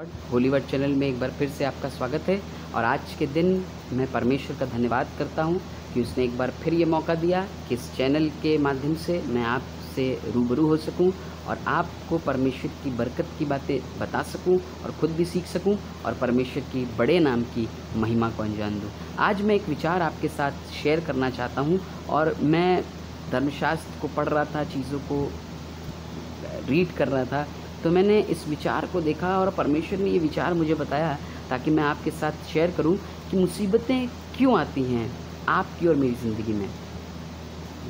होलीवर्ड channel में एक बार फिर से आपका स्वागत है। और आज के दिन मैं परमेश्वर का धन्यवाद करता हूं कि उसने एक बार फिर ये मौका दिया कि इस चैनल के माध्यम से मैं आपसे रूबरू हो सकूं और आपको परमेश्वर की बरकत की बातें बता सकूं और ख़ुद भी सीख सकूं और परमेश्वर की बड़े नाम की महिमा को अंजाम दूं। आज मैं एक विचार आपके साथ शेयर करना चाहता हूँ और मैं धर्मशास्त्र को पढ़ रहा था, चीज़ों को रीड कर रहा था, तो मैंने इस विचार को देखा और परमेश्वर ने ये विचार मुझे बताया ताकि मैं आपके साथ शेयर करूं कि मुसीबतें क्यों आती हैं आपकी और मेरी ज़िंदगी में।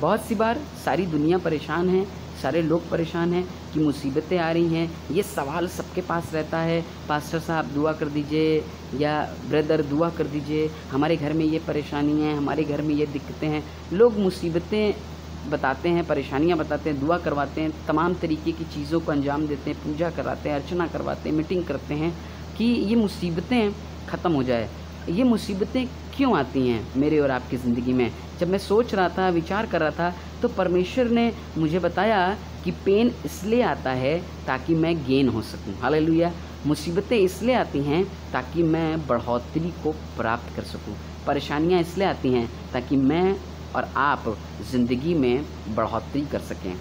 बहुत सी बार सारी दुनिया परेशान है, सारे लोग परेशान हैं कि मुसीबतें आ रही हैं। ये सवाल सबके पास रहता है, पास्टर साहब दुआ कर दीजिए या ब्रदर दुआ कर दीजिए, हमारे घर में ये परेशानी है, हमारे घर में ये दिक्कतें हैं। लोग मुसीबतें बताते हैं, परेशानियां बताते हैं, दुआ करवाते हैं, तमाम तरीके की चीज़ों को अंजाम देते हैं, पूजा करवाते हैं, अर्चना करवाते हैं, मीटिंग करते हैं कि ये मुसीबतें ख़त्म हो जाए। ये मुसीबतें क्यों आती हैं मेरे और आपकी ज़िंदगी में? जब मैं सोच रहा था, विचार कर रहा था, तो परमेश्वर ने मुझे बताया कि पेन इसलिए आता है ताकि मैं गेन हो सकूं। हालेलुया। मुसीबतें इसलिए आती हैं ताकि मैं बढ़ोतरी को प्राप्त कर सकूं। परेशानियां इसलिए आती हैं ताकि मैं और आप ज़िंदगी में बढ़ोतरी कर सकें,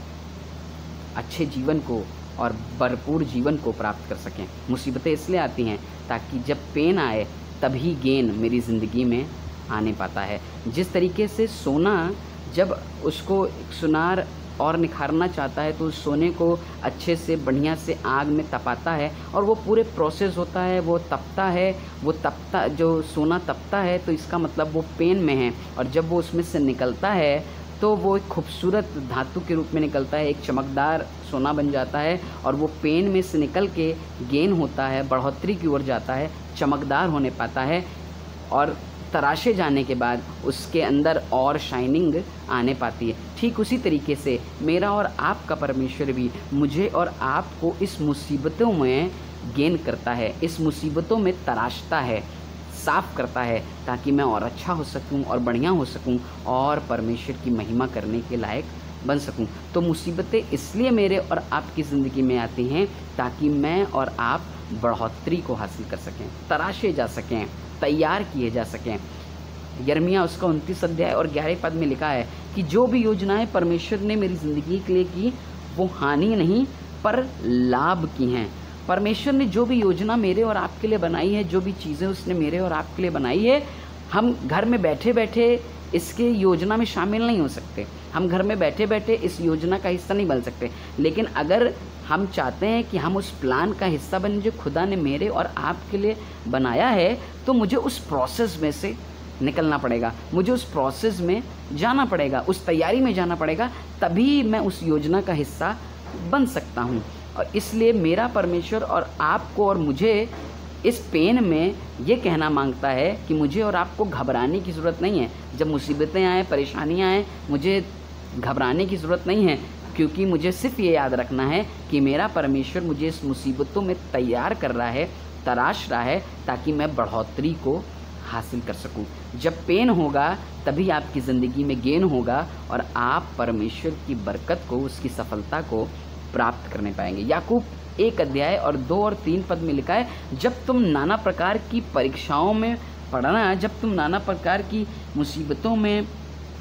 अच्छे जीवन को और भरपूर जीवन को प्राप्त कर सकें। मुसीबतें इसलिए आती हैं ताकि जब पेन आए तभी गेन मेरी ज़िंदगी में आने पाता है। जिस तरीके से सोना जब उसको सुनार और निखारना चाहता है तो उस सोने को अच्छे से बढ़िया से आग में तपाता है और वो पूरे प्रोसेस होता है, वो तपता है, वो तपता, जो सोना तपता है तो इसका मतलब वो पेन में है। और जब वो उसमें से निकलता है तो वो एक खूबसूरत धातु के रूप में निकलता है, एक चमकदार सोना बन जाता है और वो पेन में से निकल के गेन होता है, बढ़ोतरी की ओर जाता है, चमकदार होने पाता है और तराशे जाने के बाद उसके अंदर और शाइनिंग आने पाती है। ठीक उसी तरीके से मेरा और आपका परमेश्वर भी मुझे और आपको इस मुसीबतों में गेन करता है, इस मुसीबतों में तराशता है, साफ़ करता है ताकि मैं और अच्छा हो सकूं और बढ़िया हो सकूं और परमेश्वर की महिमा करने के लायक बन सकूं। तो मुसीबतें इसलिए मेरे और आपकी ज़िंदगी में आती हैं ताकि मैं और आप बढ़ोतरी को हासिल कर सकें, तराशे जा सकें, तैयार किए जा सकें। यिर्मयाह उसका 29 अध्याय और 11 पद में लिखा है कि जो भी योजनाएं परमेश्वर ने मेरी ज़िंदगी के लिए की वो हानि नहीं पर लाभ की हैं। परमेश्वर ने जो भी योजना मेरे और आपके लिए बनाई है, जो भी चीज़ें उसने मेरे और आपके लिए बनाई है, हम घर में बैठे बैठे इसके योजना में शामिल नहीं हो सकते, हम घर में बैठे बैठे इस योजना का हिस्सा नहीं बन सकते। लेकिन अगर हम चाहते हैं कि हम उस प्लान का हिस्सा बने जो खुदा ने मेरे और आपके लिए बनाया है, तो मुझे उस प्रोसेस में से निकलना पड़ेगा, मुझे उस प्रोसेस में जाना पड़ेगा, उस तैयारी में जाना पड़ेगा, तभी मैं उस योजना का हिस्सा बन सकता हूँ। और इसलिए मेरा परमेश्वर और आपको और मुझे इस पेन में ये कहना मांगता है कि मुझे और आपको घबराने की ज़रूरत नहीं है। जब मुसीबतें आएँ, परेशानियाँ आएँ, मुझे घबराने की ज़रूरत नहीं है, क्योंकि मुझे सिर्फ ये याद रखना है कि मेरा परमेश्वर मुझे इस मुसीबतों में तैयार कर रहा है, तराश रहा है ताकि मैं बढ़ोतरी को हासिल कर सकूं। जब पेन होगा तभी आपकी ज़िंदगी में गेन होगा और आप परमेश्वर की बरकत को, उसकी सफलता को प्राप्त करने पाएंगे। याकूब 1 अध्याय और 2 और 3 पद में लिखा है, जब तुम नाना प्रकार की परीक्षाओं में पड़ना, जब तुम नाना प्रकार की मुसीबतों में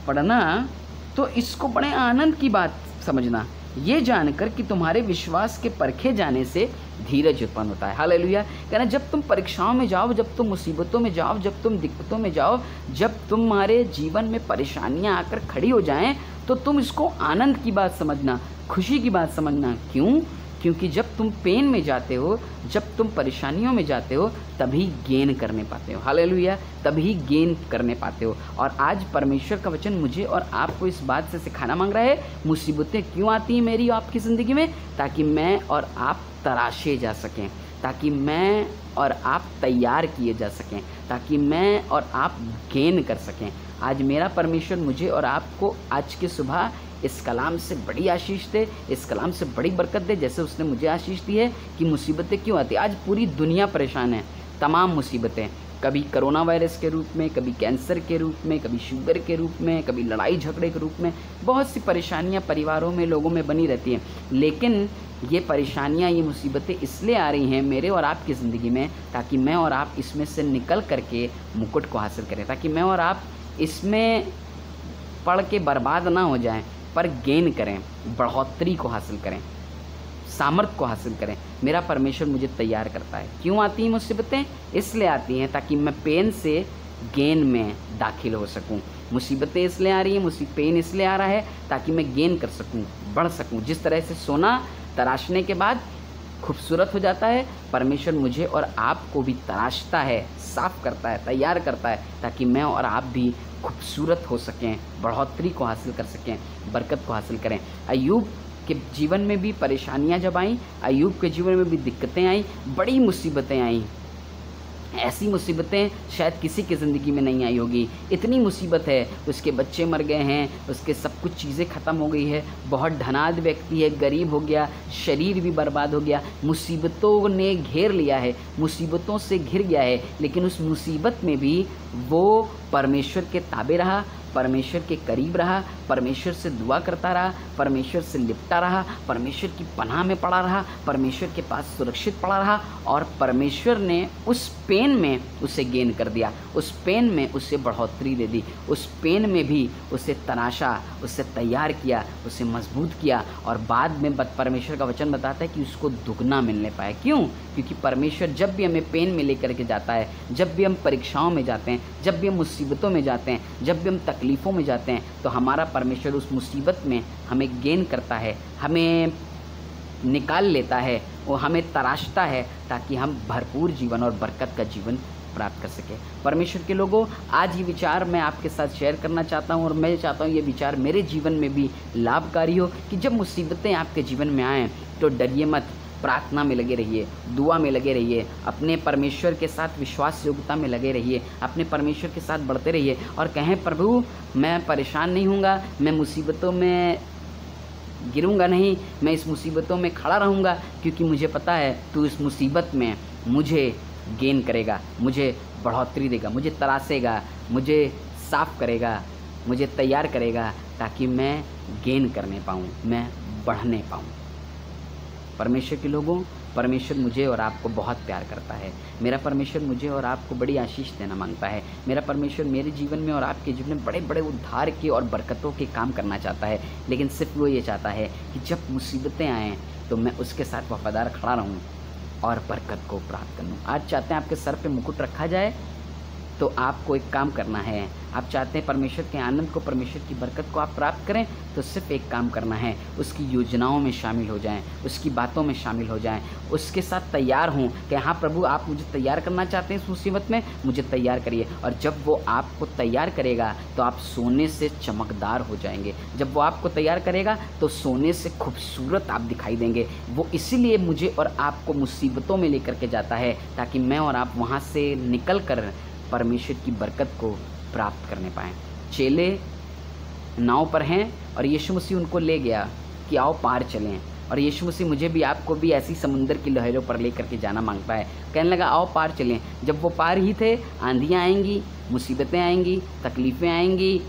पड़ना, तो इसको बड़े आनंद की बात समझना, ये जानकर कि तुम्हारे विश्वास के परखे जाने से धीरज उत्पन्न होता है। हालेलुया। कहना जब तुम परीक्षाओं में जाओ, जब तुम मुसीबतों में जाओ, जब तुम दिक्कतों में जाओ, जब तुम्हारे जीवन में परेशानियां आकर खड़ी हो जाएं, तो तुम इसको आनंद की बात समझना, खुशी की बात समझना। क्यों? क्योंकि जब तुम पेन में जाते हो, जब तुम परेशानियों में जाते हो, तभी गेन करने पाते हो। हालेलुया। तभी गेन करने पाते हो। और आज परमेश्वर का वचन मुझे और आपको इस बात से सिखाना मांग रहा है, मुसीबतें क्यों आती हैं मेरी और आपकी ज़िंदगी में? ताकि मैं और आप तराशे जा सकें, ताकि मैं और आप तैयार किए जा सकें, ताकि मैं और आप गेन कर सकें। आज मेरा परमेश्वर मुझे और आपको आज की सुबह इस कलाम से बड़ी आशीष दे, इस कलाम से बड़ी बरकत दे, जैसे उसने मुझे आशीष दी है कि मुसीबतें क्यों आती हैं। आज पूरी दुनिया परेशान है, तमाम मुसीबतें, कभी कोरोना वायरस के रूप में, कभी कैंसर के रूप में, कभी शुगर के रूप में, कभी लड़ाई झगड़े के रूप में। बहुत सी परेशानियां परिवारों में, लोगों में बनी रहती हैं। लेकिन ये परेशानियां, ये मुसीबतें इसलिए आ रही हैं मेरे और आपकी ज़िंदगी में ताकि मैं और आप इसमें से निकल करके मुकुट को हासिल करें, ताकि मैं और आप इसमें पढ़ के बर्बाद ना हो जाएं, पर गेन करें, बढ़ोतरी को हासिल करें, सामर्थ्य को हासिल करें। मेरा परमेश्वर मुझे तैयार करता है। क्यों आती हैं मुसीबतें? इसलिए आती हैं ताकि मैं पेन से गेन में दाखिल हो सकूं। मुसीबतें इसलिए आ रही हैं, पेन इसलिए आ रहा है ताकि मैं गेन कर सकूं, बढ़ सकूं। जिस तरह से सोना तराशने के बाद खूबसूरत हो जाता है, परमेश्वर मुझे और आपको भी तराशता है, साफ करता है, तैयार करता है ताकि मैं और आप भी खूबसूरत हो सकें, बढ़ोतरी को हासिल कर सकें, बरकत को हासिल करें। अय्यूब के जीवन में भी परेशानियां जब आईं, अय्यूब के जीवन में भी दिक्कतें आईं, बड़ी मुसीबतें आईं। ऐसी मुसीबतें शायद किसी की ज़िंदगी में नहीं आई होगी। इतनी मुसीबत है, उसके बच्चे मर गए हैं, उसके सब कुछ चीज़ें ख़त्म हो गई है, बहुत धनाढ्य व्यक्ति है, गरीब हो गया, शरीर भी बर्बाद हो गया, मुसीबतों ने घेर लिया है, मुसीबतों से घिर गया है। लेकिन उस मुसीबत में भी वो परमेश्वर के ताबे रहा, परमेश्वर के करीब रहा, परमेश्वर से दुआ करता रहा, परमेश्वर से लिपटा रहा, परमेश्वर की पनाह में पड़ा रहा, परमेश्वर के पास सुरक्षित पड़ा रहा और परमेश्वर ने उस पेन में उसे गेन कर दिया, उस पेन में उसे बढ़ोतरी दे दी, उस पेन में भी उसे तराशा, उसे तैयार किया, उसे मजबूत किया और बाद में परमेश्वर का वचन बताता है कि उसको दुगना मिलने पाए। क्यों? क्योंकि परमेश्वर जब भी हमें पेन में लेकर के जाता है, जब भी हम परीक्षाओं में जाते हैं, जब भी हम मुसीबतों में जाते हैं, जब भी हम तकलीफ़ों में जाते हैं, तो हमारा परमेश्वर उस मुसीबत में हमें गेन करता है, हमें निकाल लेता है, वो हमें तराशता है ताकि हम भरपूर जीवन और बरकत का जीवन प्राप्त कर सके। परमेश्वर के लोगों, आज ये विचार मैं आपके साथ शेयर करना चाहता हूँ और मैं चाहता हूँ ये विचार मेरे जीवन में भी लाभकारी हो कि जब मुसीबतें आपके जीवन में आएँ तो डरिए मत, प्रार्थना में लगे रहिए, दुआ में लगे रहिए, अपने परमेश्वर के साथ विश्वास योग्यता में लगे रहिए, अपने परमेश्वर के साथ बढ़ते रहिए और कहें प्रभु मैं परेशान नहीं होऊंगा, मैं मुसीबतों में गिरूंगा नहीं, मैं इस मुसीबतों में खड़ा रहूंगा क्योंकि मुझे पता है तू इस मुसीबत में मुझे गेन करेगा, मुझे बढ़ोतरी देगा, मुझे तराशेगा, मुझे साफ करेगा, मुझे तैयार करेगा ताकि मैं गेन करने पाऊँ, मैं बढ़ने पाऊँ। परमेश्वर के लोगों, परमेश्वर मुझे और आपको बहुत प्यार करता है। मेरा परमेश्वर मुझे और आपको बड़ी आशीष देना मांगता है। मेरा परमेश्वर मेरे जीवन में और आपके जीवन में बड़े बड़े उद्धार के और बरकतों के काम करना चाहता है। लेकिन सिर्फ वो ये चाहता है कि जब मुसीबतें आएँ तो मैं उसके साथ वफादार खड़ा रहूँ और बरकत को प्राप्त कर लूँ। आज चाहते हैं आपके सर पे मुकुट रखा जाए, तो आपको एक काम करना है। आप चाहते हैं परमेश्वर के आनंद को, परमेश्वर की बरकत को आप प्राप्त करें, तो सिर्फ एक काम करना है, उसकी योजनाओं में शामिल हो जाएं, उसकी बातों में शामिल हो जाएं, उसके साथ तैयार हों कि हाँ प्रभु आप मुझे तैयार करना चाहते हैं इस मुसीबत में, मुझे तैयार करिए। और जब वो आपको तैयार करेगा तो आप सोने से चमकदार हो जाएंगे। जब वो आपको तैयार करेगा तो सोने से खूबसूरत आप दिखाई देंगे। वो इसीलिए मुझे और आपको मुसीबतों में लेकर के जाता है ताकि मैं और आप वहाँ से निकल कर परमेश्वर की बरकत को प्राप्त करने पाएँ। चेले नाव पर हैं और यीशु मसीह उनको ले गया कि आओ पार चलें, और यीशु मसीह मुझे भी आपको भी ऐसी समुंदर की लहरों पर लेकर के जाना मांगता है। कहने लगा आओ पार चलें। जब वो पार ही थे, आंधियाँ आएंगी, मुसीबतें आएंगी, तकलीफ़ें आएंगी,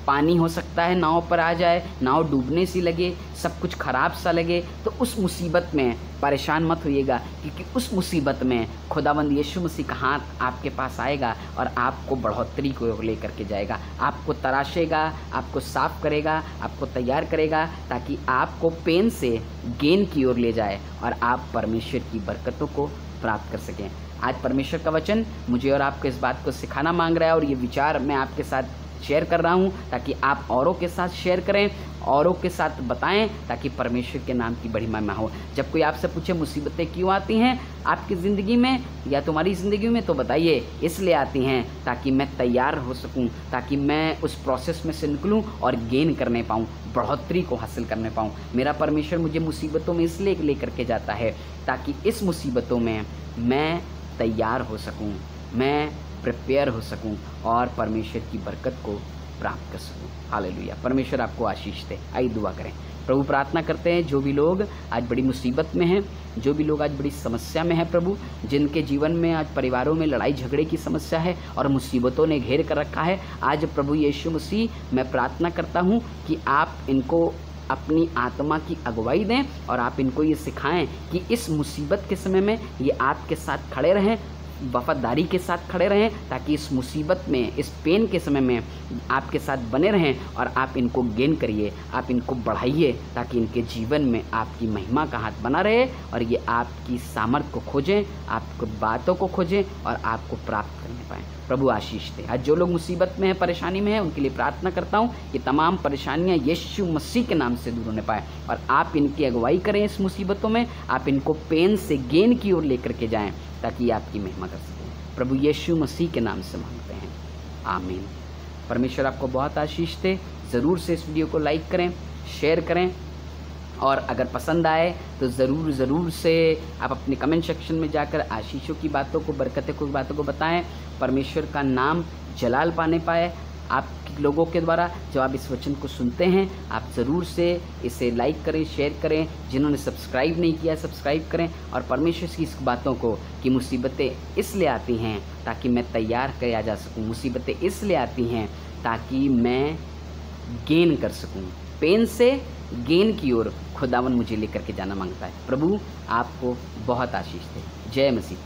पानी हो सकता है नाव पर आ जाए, नाव डूबने सी लगे, सब कुछ ख़राब सा लगे, तो उस मुसीबत में परेशान मत होइएगा क्योंकि उस मुसीबत में खुदावंद यीशु मसीह का हाथ आपके पास आएगा और आपको बढ़ोतरी को लेकर के जाएगा, आपको तराशेगा, आपको साफ करेगा, आपको तैयार करेगा ताकि आपको पेन से गेन की ओर ले जाए और आप परमेश्वर की बरकतों को प्राप्त कर सकें। आज परमेश्वर का वचन मुझे और आपको इस बात को सिखाना मांग रहा है और ये विचार मैं आपके साथ शेयर कर रहा हूँ ताकि आप औरों के साथ शेयर करें, औरों के साथ बताएं ताकि परमेश्वर के नाम की बड़ी महिमा हो। जब कोई आपसे पूछे मुसीबतें क्यों आती हैं आपकी ज़िंदगी में या तुम्हारी ज़िंदगी में, तो बताइए इसलिए आती हैं ताकि मैं तैयार हो सकूं, ताकि मैं उस प्रोसेस में से निकलूं और गेन करने पाऊं, बढ़ोतरी को हासिल करने पाऊं। मेरा परमेश्वर मुझे मुसीबतों में इसलिए लेकर के जाता है ताकि इस मुसीबतों में मैं तैयार हो सकूँ, मैं प्रिपेयर हो सकूं और परमेश्वर की बरकत को प्राप्त कर सकूं। हालेलुया। परमेश्वर आपको आशीष दे। आइए दुआ करें। प्रभु प्रार्थना करते हैं जो भी लोग आज बड़ी मुसीबत में हैं, जो भी लोग आज बड़ी समस्या में हैं प्रभु, जिनके जीवन में आज परिवारों में लड़ाई झगड़े की समस्या है और मुसीबतों ने घेर कर रखा है, आज प्रभु यीशु मसीह मैं प्रार्थना करता हूँ कि आप इनको अपनी आत्मा की अगुवाई दें और आप इनको ये सिखाएं कि इस मुसीबत के समय में ये आपके साथ खड़े रहें, वफादारी के साथ खड़े रहें, ताकि इस मुसीबत में, इस पेन के समय में आपके साथ बने रहें और आप इनको गेन करिए, आप इनको बढ़ाइए, ताकि इनके जीवन में आपकी महिमा का हाथ बना रहे और ये आपकी सामर्थ को खोजें, आपको बातों को खोजें और आपको प्राप्त करने पाएँ। प्रभु आशीष दे। आज जो लोग मुसीबत में हैं, परेशानी में हैं, उनके लिए प्रार्थना करता हूँ कि तमाम परेशानियाँ यीशु मसीह के नाम से दूर होने पाए और आप इनकी अगुवाई करें इस मुसीबतों में, आप इनको पेन से गेन की ओर लेकर के जाएं ताकि आपकी महिमा कर सकें। प्रभु यीशु मसीह के नाम से मांगते हैं, आमीन। परमेश्वर आपको बहुत आशीष दे। ज़रूर से इस वीडियो को लाइक करें, शेयर करें और अगर पसंद आए तो ज़रूर से आप अपने कमेंट सेक्शन में जाकर आशीषों की बातों को, बरकतें की बातों को बताएं। परमेश्वर का नाम जलाल पाने पाए आप लोगों के द्वारा। जब आप इस वचन को सुनते हैं, आप ज़रूर से इसे लाइक करें, शेयर करें। जिन्होंने सब्सक्राइब नहीं किया सब्सक्राइब करें और परमेश्वर की इस बातों को कि मुसीबतें इसलिए आती हैं ताकि मैं तैयार किया जा सकूं, मुसीबतें इसलिए आती हैं ताकि मैं गेन कर सकूं, पेन से गेन की ओर खुदावन मुझे लेकर के जाना मांगता है। प्रभु आपको बहुत आशीष दे। जय मसीह।